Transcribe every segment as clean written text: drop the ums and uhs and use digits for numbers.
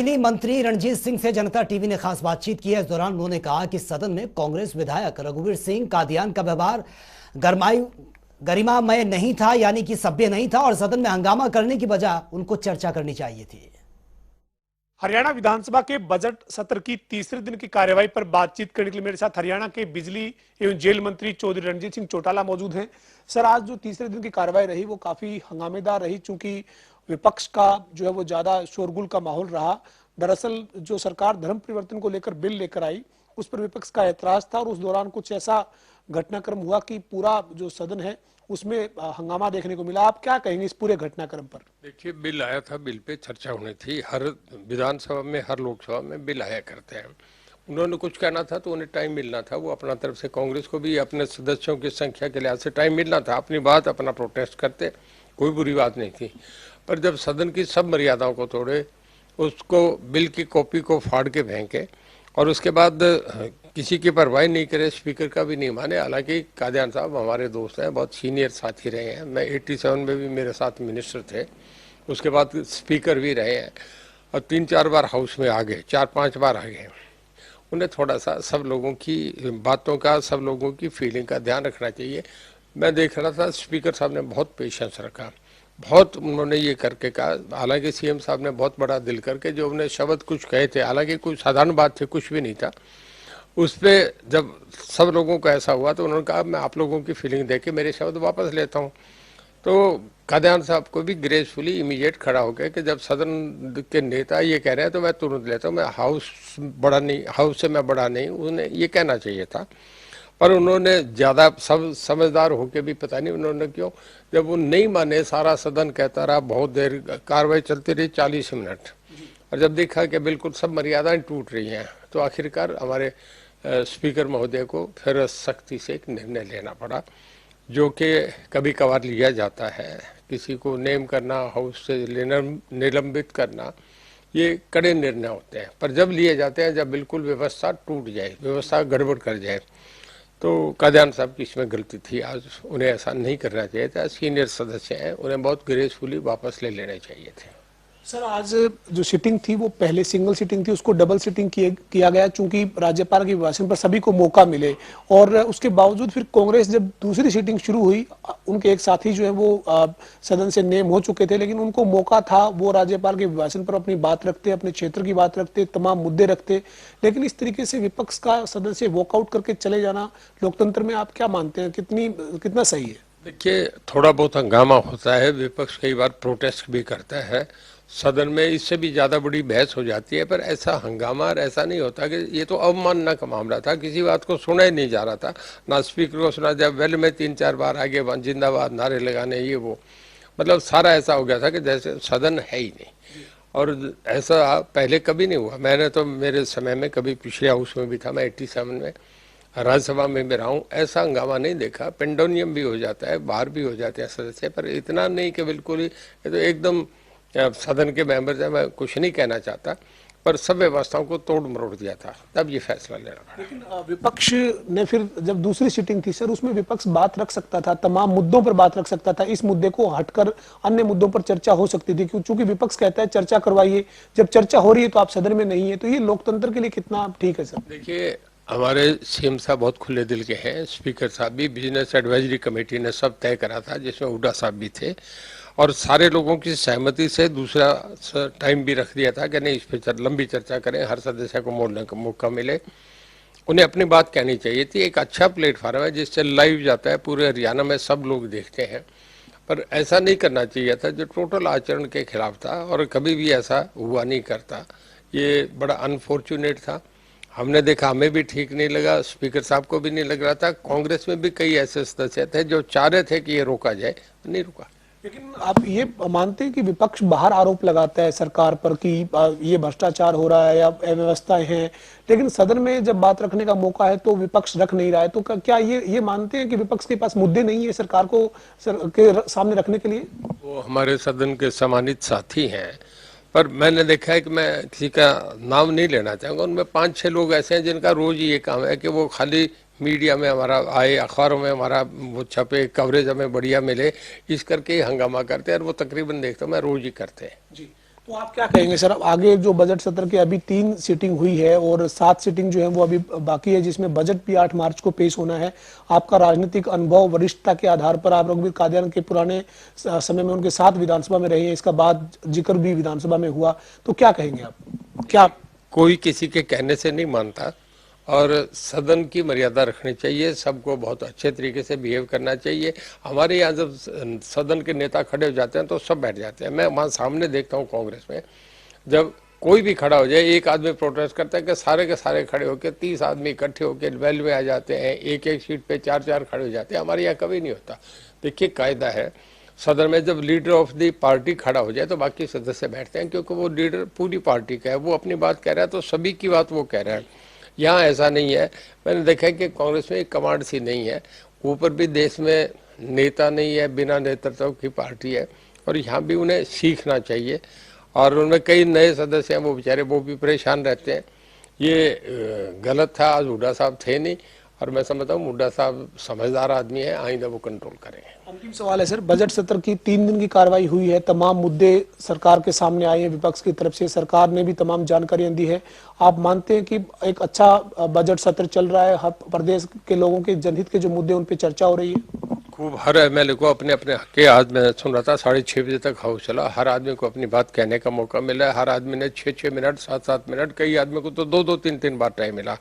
बिजली मंत्री रणजीत सिंह से जनता टीवी ने खास बातचीत की है। इस दौरान उन्होंने कहा कि सदन में कांग्रेस विधायक रघुवीर सिंह कादियान का व्यवहार गरिमामय नहीं था, यानी कि सभ्य नहीं था, और सदन में हंगामा करने की बजाय उनको चर्चा करनी चाहिए थी। हरियाणा विधानसभा के बजट सत्र की तीसरे दिन की कार्यवाही पर बातचीत करने के लिए मेरे साथ हरियाणा के बिजली एवं जेल मंत्री चौधरी रणजीत सिंह चौटाला मौजूद हैं। सर, आज जो तीसरे दिन की कार्यवाही रही वो काफी हंगामेदार रही, चूंकि विपक्ष का जो है वो ज्यादा शोरगुल का माहौल रहा। दरअसल जो सरकार धर्म परिवर्तन को लेकर बिल लेकर आई, उस पर विपक्ष का ऐतराज था और उस दौरान कुछ ऐसा घटनाक्रम हुआ कि पूरा जो सदन है उसमें हंगामा देखने को मिला। आप क्या कहेंगे इस पूरे घटनाक्रम पर? देखिए, बिल आया था, बिल पे चर्चा होनी थी। हर विधानसभा में, हर लोकसभा में बिल आया करते हैं। उन्होंने कुछ कहना था तो उन्हें टाइम मिलना था। वो अपना तरफ से, कांग्रेस को भी अपने सदस्यों की संख्या के लिहाज से टाइम मिलना था, अपनी बात, अपना प्रोटेस्ट करते, कोई बुरी बात नहीं थी। पर जब सदन की सब मर्यादाओं को तोड़े, उसको बिल की कॉपी को फाड़ के फेंके और उसके बाद किसी की परवाही नहीं करे, स्पीकर का भी नहीं माने। हालांकि कादियान साहब हमारे दोस्त हैं, बहुत सीनियर साथी रहे हैं। मैं 87 में भी मेरे साथ मिनिस्टर थे, उसके बाद स्पीकर भी रहे हैं और 3-4 बार हाउस में आ गए, 4-5 बार आ गए। उन्हें थोड़ा सा सब लोगों की बातों का, सब लोगों की फीलिंग का ध्यान रखना चाहिए। मैं देख रहा था स्पीकर साहब ने बहुत पेशेंस रखा, बहुत उन्होंने ये करके कहा। हालांकि सीएम साहब ने बहुत बड़ा दिल करके जो उन्हें शब्द कुछ कहे थे, हालांकि कुछ साधारण बात थी, कुछ भी नहीं था, उस पर जब सब लोगों को ऐसा हुआ तो उन्होंने कहा मैं आप लोगों की फीलिंग देख के मेरे शब्द वापस लेता हूँ। तो कादियान साहब को भी ग्रेसफुली इमीडिएट खड़ा हो गया कि जब सदन के नेता ये कह रहे हैं तो मैं तुरंत लेता हूँ, मैं हाउस से मैं बड़ा नहीं, उन्हें ये कहना चाहिए था। पर उन्होंने ज़्यादा सब समझदार होके भी पता नहीं उन्होंने क्यों, जब वो नहीं माने, सारा सदन कहता रहा, बहुत देर कार्रवाई चलती रही, 40 मिनट, और जब देखा कि बिल्कुल सब मर्यादाएं टूट रही हैं तो आखिरकार हमारे स्पीकर महोदय को फिर सख्ती से एक निर्णय लेना पड़ा, जो कि कभी कभार लिया जाता है। किसी को नेम करना, हाउस से निलंबित करना, ये कड़े निर्णय होते हैं, पर जब लिए जाते हैं जब बिल्कुल व्यवस्था टूट जाए, व्यवस्था गड़बड़ कर जाए, तो कादियान साहब की इसमें गलती थी। आज उन्हें ऐसा नहीं करना चाहिए था। सीनियर सदस्य हैं, उन्हें बहुत ग्रेसफुली वापस ले लेने चाहिए थे। सर, आज जो सिटिंग थी वो पहले सिंगल सिटिंग थी, उसको डबल सिटिंग किया गया, चूंकि राज्यपाल के अभिभाषण पर सभी को मौका मिले, और उसके बावजूद फिर कांग्रेस जब दूसरी सिटिंग शुरू हुई, उनके एक साथी जो है वो सदन से नेम हो चुके थे, लेकिन उनको मौका था, वो राज्यपाल के अभिभाषण पर अपनी बात रखते, अपने क्षेत्र की बात रखते, तमाम मुद्दे रखते। लेकिन इस तरीके से विपक्ष का सदस्य वॉकआउट करके चले जाना लोकतंत्र में आप क्या मानते हैं, कितना सही है? देखिए, थोड़ा बहुत हंगामा होता है, विपक्ष कई बार प्रोटेस्ट भी करता है सदन में, इससे भी ज़्यादा बड़ी बहस हो जाती है, पर ऐसा हंगामा और ऐसा नहीं होता कि ये तो अवमानना का मामला था, किसी बात को सुना ही नहीं जा रहा था, ना स्पीकर को सुना। जब वेल में 3-4 बार आगे जिंदाबाद नारे लगाने, ये वो, मतलब सारा ऐसा हो गया था कि जैसे सदन है ही नहीं, और ऐसा पहले कभी नहीं हुआ। मैंने तो मेरे समय में कभी, पिछले हाउस में भी था, मैं 87 में राज्यसभा में भी रहा हूँ, ऐसा हंगामा नहीं देखा। पेंडोनियम भी हो जाता है, बाहर भी हो जाते हैं सदस्य, पर इतना नहीं कि बिल्कुल ही, ये तो एकदम सदन के मेंबर से मैं कुछ नहीं कहना चाहता, पर सब व्यवस्थाओं को तोड़ मरोड़ दिया था, तब ये फैसला लेना पड़ा। लेकिन विपक्ष ने फिर जब दूसरी सिटिंग थी सर, उसमें विपक्ष बात रख सकता था, तमाम मुद्दों पर बात रख सकता था, इस मुद्दे को हटकर अन्य मुद्दों पर चर्चा हो सकती थी, क्योंकि विपक्ष कहता है चर्चा करवाइए, जब चर्चा हो रही है तो आप सदन में नहीं है, तो ये लोकतंत्र के लिए कितना ठीक है सर? देखिए, हमारे सीएम साहब बहुत खुले दिल के हैं, स्पीकर साहब भी, बिजनेस एडवाइजरी कमेटी ने सब तय करा था, जिसमें हुड्डा साहब भी थे, और सारे लोगों की सहमति से दूसरा टाइम भी रख दिया था कि नहीं, इस पर लंबी चर्चा करें, हर सदस्य को बोलने का मौका मिले, उन्हें अपनी बात कहनी चाहिए थी। एक अच्छा प्लेटफार्म है जिससे लाइव जाता है, पूरे हरियाणा में सब लोग देखते हैं, पर ऐसा नहीं करना चाहिए था जो टोटल आचरण के खिलाफ था, और कभी भी ऐसा हुआ नहीं करता। ये बड़ा अनफॉर्चुनेट था, हमने देखा, हमें भी ठीक नहीं लगा, स्पीकर साहब को भी नहीं लग रहा था। कांग्रेस में भी कई ऐसे सदस्य थे जो चाह रहे थे कि ये रोका जाए, नहीं रुका। लेकिन आप ये मानते हैं कि विपक्ष बाहर आरोप लगाता है सरकार पर कि ये भ्रष्टाचार हो रहा है या अव्यवस्थाएं हैं, लेकिन सदन में जब बात रखने का मौका है तो विपक्ष रख नहीं रहा है, तो क्या ये मानते हैं कि विपक्ष के पास मुद्दे नहीं है सरकार को के सामने रखने के लिए? वो हमारे सदन के सम्मानित साथी हैं, पर मैंने देखा है कि मैं किसी का नाम नहीं लेना चाहूँगा, उनमें 5-6 लोग ऐसे हैं जिनका रोज ये काम है कि वो खाली मीडिया में हमारा आए, अखबारों में हमारा वो छपे, कवरेज हमें बढ़िया मिले, इस करके हंगामा करते हैं, और वो तकरीबन देखता हूँ मैं रोज ही करते हैं। जी, तो आप क्या कहेंगे सर, अब आगे जो बजट सत्र के अभी 3 सीटिंग हुई है और 7 सीटिंग जो है वो अभी बाकी है, जिसमें बजट भी 8 मार्च को पेश होना है। आपका राजनीतिक अनुभव, वरिष्ठता के आधार पर, आप रघुवीर कादियान के पुराने समय में उनके साथ विधानसभा में रहे हैं, इसका बाद जिक्र भी विधानसभा में हुआ, तो क्या कहेंगे आप? क्या कोई किसी के कहने से नहीं मानता और सदन की मर्यादा रखनी चाहिए, सबको बहुत अच्छे तरीके से बिहेव करना चाहिए। हमारे यहाँ जब सदन के नेता खड़े हो जाते हैं तो सब बैठ जाते हैं। मैं वहाँ सामने देखता हूँ कांग्रेस में, जब कोई भी खड़ा हो जाए, एक आदमी प्रोटेस्ट करता है कि सारे के सारे खड़े होकर 30 आदमी इकट्ठे होकर वेल में आ जाते हैं, एक एक सीट पे 4-4 खड़े हो जाते हैं। हमारे यहाँ कभी नहीं होता। देखिए कायदा है सदन में, जब लीडर ऑफ द पार्टी खड़ा हो जाए तो बाकी सदस्य बैठते हैं, क्योंकि वो लीडर पूरी पार्टी का है, वो अपनी बात कह रहा है तो सभी की बात वो कह रहा है। यहाँ ऐसा नहीं है। मैंने देखा है कि कांग्रेस में एक कमांड सी नहीं है, ऊपर भी देश में नेता नहीं है, बिना नेतृत्व की पार्टी है, और यहाँ भी उन्हें सीखना चाहिए। और उनमें कई नए सदस्य हैं, वो बेचारे वो भी परेशान रहते हैं। ये गलत था, आज हुड्डा साहब थे नहीं, और मैं समझता हूँ हुड्डा साहब समझदार आदमी है, आइंदा वो कंट्रोल करेंगे। अंतिम सवाल है सर, बजट सत्र की 3 दिन की कार्रवाई हुई है, तमाम मुद्दे सरकार के सामने आए हैं, विपक्ष की तरफ से सरकार ने भी तमाम जानकारियां दी है। आप मानते हैं कि एक अच्छा बजट सत्र चल रहा है, हर प्रदेश के लोगों के जनहित के जो मुद्दे उन पर चर्चा हो रही है? खूब, हर एमएलए को अपने अपने हक के, आज मैं सुन रहा था 6:30 बजे तक हाउस चला, हर आदमी को अपनी बात कहने का मौका मिला है। हर आदमी ने 6-6 मिनट, 7-7 मिनट, कई आदमी को तो 2-2, 3-3 बार टाइम मिला।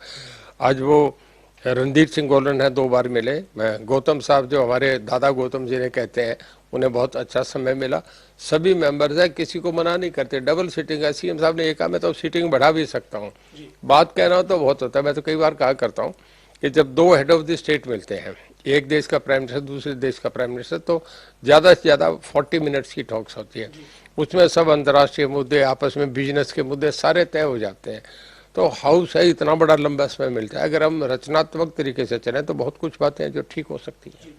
आज वो रणदीप सिंह गोलन है, 2 बार मिले। मैं गौतम साहब, जो हमारे दादा गौतम जी ने कहते हैं, उन्हें बहुत अच्छा समय मिला। सभी मेंबर्स हैं, किसी को मना नहीं करते। डबल सीटिंग है, सीएम साहब ने ये कहा मैं तो सीटिंग बढ़ा भी सकता हूँ। बात कहना हो तो बहुत होता है। मैं तो कई बार कहा करता हूँ कि जब 2 हेड ऑफ द स्टेट मिलते हैं, एक देश का प्राइम मिनिस्टर, दूसरे देश का प्राइम मिनिस्टर, तो ज़्यादा से ज़्यादा 40 मिनट्स की टॉक्स होती है। उसमें सब अंतर्राष्ट्रीय मुद्दे, आपस में बिजनेस के मुद्दे सारे तय हो जाते हैं। तो हाउस है, इतना बड़ा लंबा समय मिलता है। अगर हम रचनात्मक तरीके से चलें तो बहुत कुछ बातें हैं जो ठीक हो सकती हैं।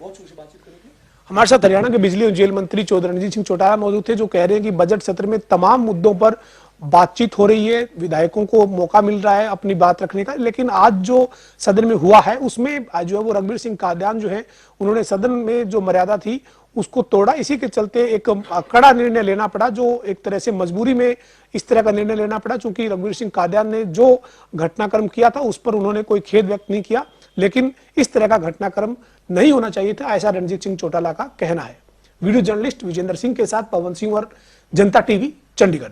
हमारे साथ हरियाणा के बिजली और जेल मंत्री चौधरी रणजीत सिंह चौटाला मौजूद थे, जो कह रहे हैं कि बजट सत्र में तमाम मुद्दों पर बातचीत हो रही है, विधायकों को मौका मिल रहा है अपनी बात रखने का। लेकिन आज जो सदन में हुआ है उसमें जो है वो रघुवीर सिंह कादियान जो है, उन्होंने सदन में जो मर्यादा थी उसको तोड़ा। इसी के चलते एक कड़ा निर्णय लेना पड़ा, जो एक तरह से मजबूरी में इस तरह का निर्णय लेना पड़ा, क्योंकि रघुवीर सिंह कादियान ने जो घटनाक्रम किया था उस पर उन्होंने कोई खेद व्यक्त नहीं किया। लेकिन इस तरह का घटनाक्रम नहीं होना चाहिए था, ऐसा रणजीत सिंह चौटाला का कहना है। वीडियो जर्नलिस्ट विजेंद्र सिंह के साथ पवन सिंह और जनता टीवी, चंडीगढ़।